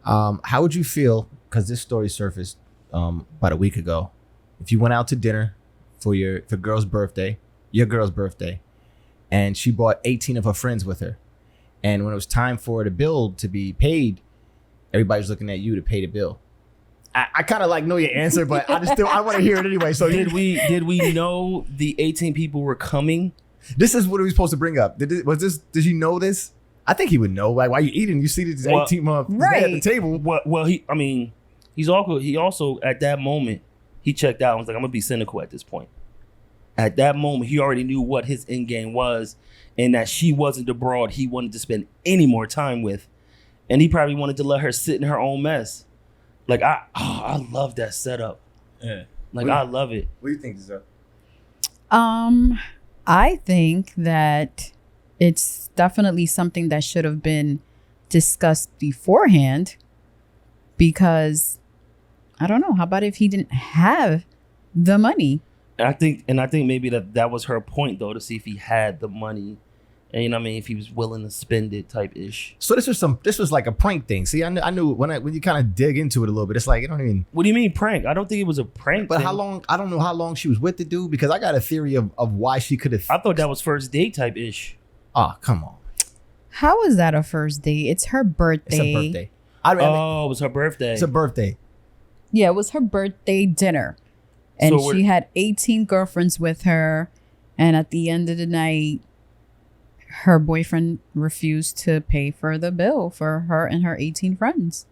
How would you feel? Because this story surfaced about a week ago. If you went out to dinner for your girl's birthday, and she brought 18 of her friends with her, and when it was time for the bill to be paid, everybody's looking at you to pay the bill. I kind of like know your answer, but I want to hear it anyway. So did we know the 18 people were coming? This is what we were supposed to bring up. Did you know this? I think he would know. Like, why you eating? You see these 18 months at the table. Well, he's awkward. He also at that moment he checked out and was like, I'm gonna be cynical at this point. At that moment, he already knew what his end game was, and that she wasn't the broad he wanted to spend any more time with, and he probably wanted to let her sit in her own mess. Like I love that setup. Yeah. Like I love it. What do you think, Giselle? I think that it's definitely something that should have been discussed beforehand, because I don't know. How about if he didn't have the money? And I think maybe that was her point, though, to see if he had the money, and you know what I mean, if he was willing to spend it, type ish. So this was like a prank thing. See, I knew when you kind of dig into it a little bit, it's like, you don't even. What do you mean prank? I don't think it was a prank. But thing. how long? I don't know how long she was with the dude, because I got a theory of why she could have. I thought that was first date type ish. Oh, come on. How is that a first date? It's her birthday. It's her birthday. It was her birthday. It's a birthday. Yeah, it was her birthday dinner. And So she had 18 girlfriends with her. And at the end of the night, her boyfriend refused to pay for the bill for her and her 18 friends.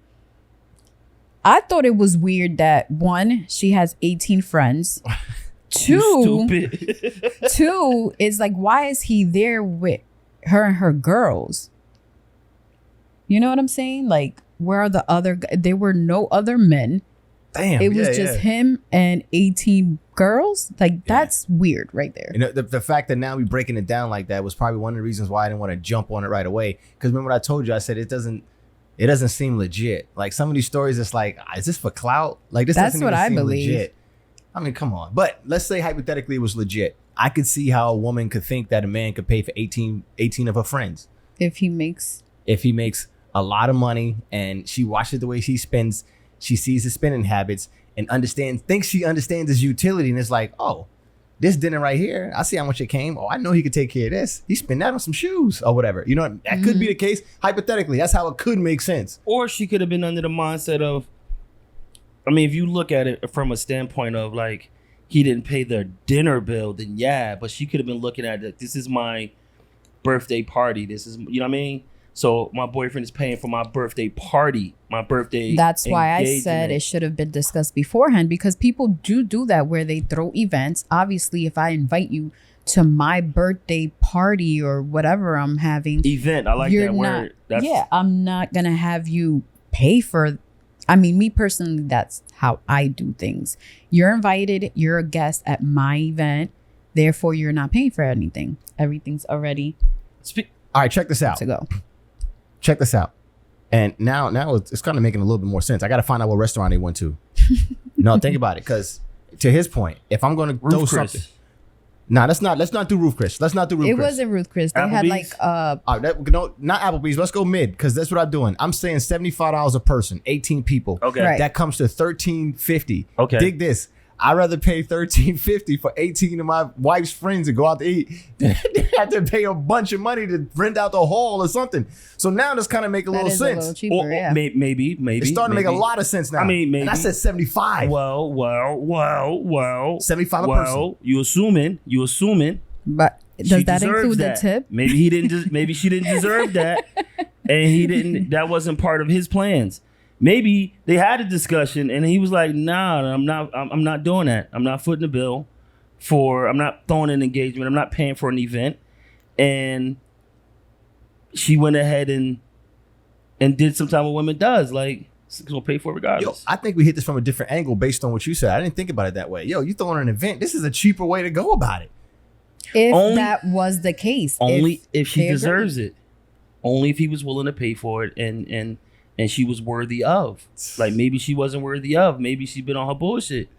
I thought it was weird that, one, she has 18 friends. Stupid. Two is like, why is he there with her and her girls? You know what I'm saying? Like, where are the other? There were no other men. Damn. It was just him and 18 girls. Like, that's weird right there. You know, the fact that now we breaking it down like that was probably one of the reasons why I didn't want to jump on it right away. Because remember what I told you? I said it doesn't seem legit. Like, some of these stories, it's like, is this for clout? Like, this That's doesn't what even I seem believe. legit. I mean, come on. But let's say hypothetically it was legit. I could see how a woman could think that a man could pay for 18 of her friends. If he makes A lot of money and she watches the way he spends, she sees his spending habits and thinks she understands his utility, and it's like, oh, this dinner right here, I see how much it came. Oh, I know he could take care of this. He spent that on some shoes or whatever. You know, that could be the case. Hypothetically, that's how it could make sense. Or she could have been under the mindset of, I mean, if you look at it from a standpoint of like, he didn't pay their dinner bill, then yeah, but she could have been looking at it, this is my birthday party. This is, you know what I mean? So my boyfriend is paying for my birthday party, my birthday. That's why I engagement. said it should have been discussed beforehand, because people do that where they throw events. Obviously, if I invite you to my birthday party or whatever I'm having, event. I like that word. I'm not going to have you pay for. I mean, me personally, that's how I do things. You're invited. You're a guest at my event. Therefore, you're not paying for anything. Everything's already All right, check this out. to go. Check this out. And now it's kind of making a little bit more sense. I got to find out what restaurant they went to. No, think about it. Because to his point, if I'm going to do something. Nah, let's not do Ruth Chris. Let's not do Ruth Chris. It wasn't Ruth Chris. They had like all right, no, not Applebee's. Let's go mid, because that's what I'm doing. I'm saying $75 a person, 18 people. Okay. Right. That comes to $13.50. Okay. Dig this. I'd rather pay $13.50 for 18 of my wife's friends to go out to eat than have to pay a bunch of money to rent out the hall or something. So now this kind of make a little sense. A little cheaper, yeah. Maybe. It's starting to make a lot of sense now. I mean, maybe. And I said 75. Well. 75 a person. You assuming. But She does that deserves include that. the tip? Maybe he didn't. Maybe she didn't deserve that, and he didn't. That wasn't part of his plans. Maybe they had a discussion, and he was like, "Nah, I'm not doing that. I'm not footing the bill I'm not throwing an engagement. I'm not paying for an event." And she went ahead and did some time what women does, like she's gonna pay for it regardless. Yo, I think we hit this from a different angle based on what you said. I didn't think about it that way. Yo, you throwing an event. This is a cheaper way to go about it. If that was the case. Only if she they deserves agree. it. Only if he was willing to pay for it and she was worthy of. Like, maybe she wasn't worthy of. Maybe she's been on her bullshit.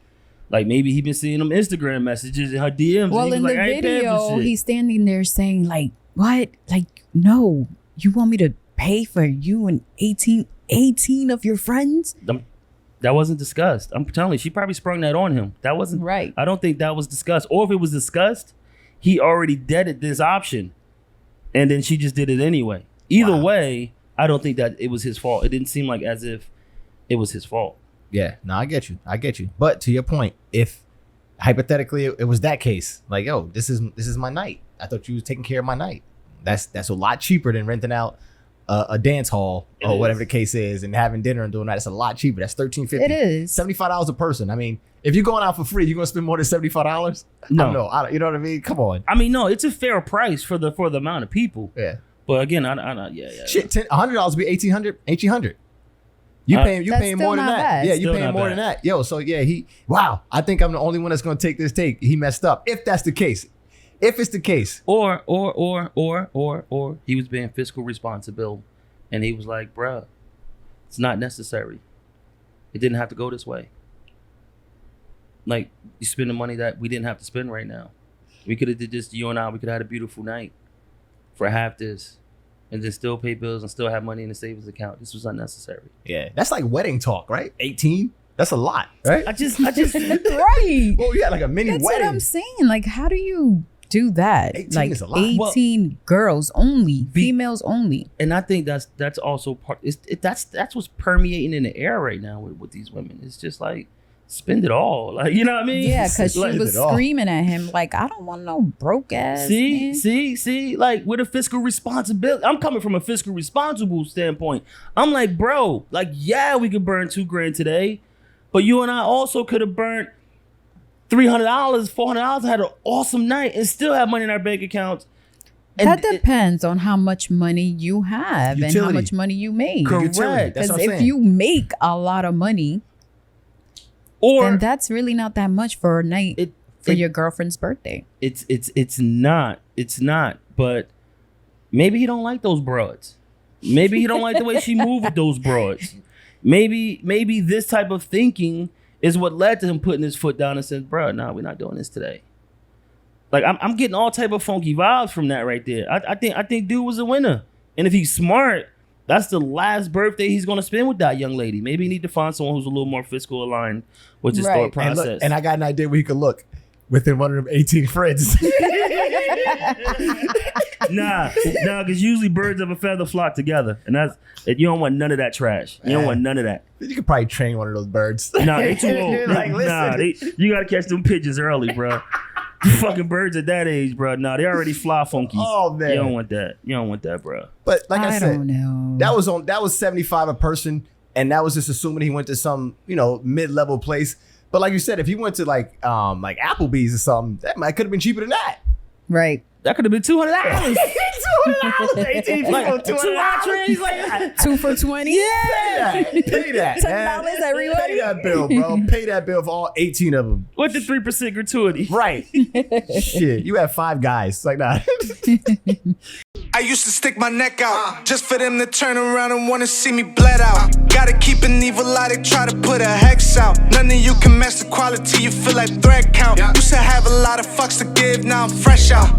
Like, maybe he been seeing them Instagram messages in her DMs. Well, in like, the I ain't paying for video, shit. he's standing there saying, like, what? Like, no, you want me to pay for you and 18 18 of your friends? That wasn't discussed. I'm telling you, she probably sprung that on him. That wasn't Right. I don't think that was discussed. Or if it was discussed, he already deaded this option, and then she just did it anyway. Either Wow. way, I don't think that it was his fault. It didn't seem like as if it was his fault. Yeah, no, I get you. But to your point, if hypothetically it was that case, like, yo, this is my night. I thought you was taking care of my night. That's a lot cheaper than renting out a dance hall or whatever the case is and having dinner and doing that. It's a lot cheaper. That's $13.50. It is. $75 a person. I mean, if you're going out for free, you're gonna spend more than $75. No. No, you know what I mean. Come on. I mean, no, it's a fair price for the amount of people. Yeah. But again, yeah. Shit, $100 would be $1,800. You paying That's paying still more than not that. bad. Yeah, you Still paying not more bad. than that. Yo, so yeah, wow. I think I'm the only one that's gonna take this take. He messed up. If that's the case. If it's the case. Or he was being fiscal responsible, and he was like, bruh, it's not necessary. It didn't have to go this way. Like, you spend the money that we didn't have to spend right now. We could have did this, you and I, we could have had a beautiful night for half this, and then still pay bills and still have money in the savings account. This was unnecessary. Yeah. That's like wedding talk, right? 18? That's a lot, right? I just Right. Well, yeah, like a mini That's wedding. what I'm saying. Like, how do you do that? 18 like is a lot. 18 girls only, females only. and I think that's also part. That's what's permeating in the air right now with these women. It's just like, spend it all, like, you know what I mean? Yeah, because she Like, was it all. screaming at him like, I don't want no broke ass. man. See, like, with a fiscal responsibility. I'm coming from a fiscal responsible standpoint. I'm like, bro, like, yeah, we could burn $2,000 today, but you and I also could have burnt $300, $400, had an awesome night, and still have money in our bank accounts. And That depends on how much money you have and how Utility. much money you make. Correct. Utility. That's Because what I'm if saying. you make a lot of money, or then that's really not that much for a night it, for it- your girlfriend's birthday. it's not. But maybe he don't like those broads. Maybe he don't like the way she moved with those broads. Maybe this type of thinking is what led to him putting his foot down and said, bro, nah, we're not doing this today. Like, I'm getting all type of funky vibes from that right there. I think dude was a winner. And if he's smart, that's the last birthday he's gonna spend with that young lady. Maybe he need to find someone who's a little more fiscal aligned with his Right. thought And, process. look, and I got an idea where he could look within one of them 18 friends. Nah, because usually birds of a feather flock together, and you don't want none of that trash. You don't want none of that. You could probably train one of those birds. Nah, they too old. Like, listen. You gotta catch them pigeons early, bro. Fucking birds at that age, bro. Nah, they already fly funky. Oh, man. You don't want that. You don't want that, bro. But like I said, don't know. that was 75 a person, and that was just assuming he went to some, mid-level place. But like you said, if he went to like Applebee's or something, that could have been cheaper than that. Right. That could have been $200. $200, 18 people, Like, two $200. entrees, like, 2 for 20? Pay that. $10 man. everybody? Pay that bill, bro. Pay that bill for all 18 of them. with the 3% gratuity. Right. Shit, you have 5 guys. It's like, nah. I used to stick my neck out just for them to turn around and wanna see me bled out. Gotta keep an evil eye, they try to put a hex out. None of you can match the quality, you feel like thread count. Used to have a lot of fucks to give, now I'm fresh out.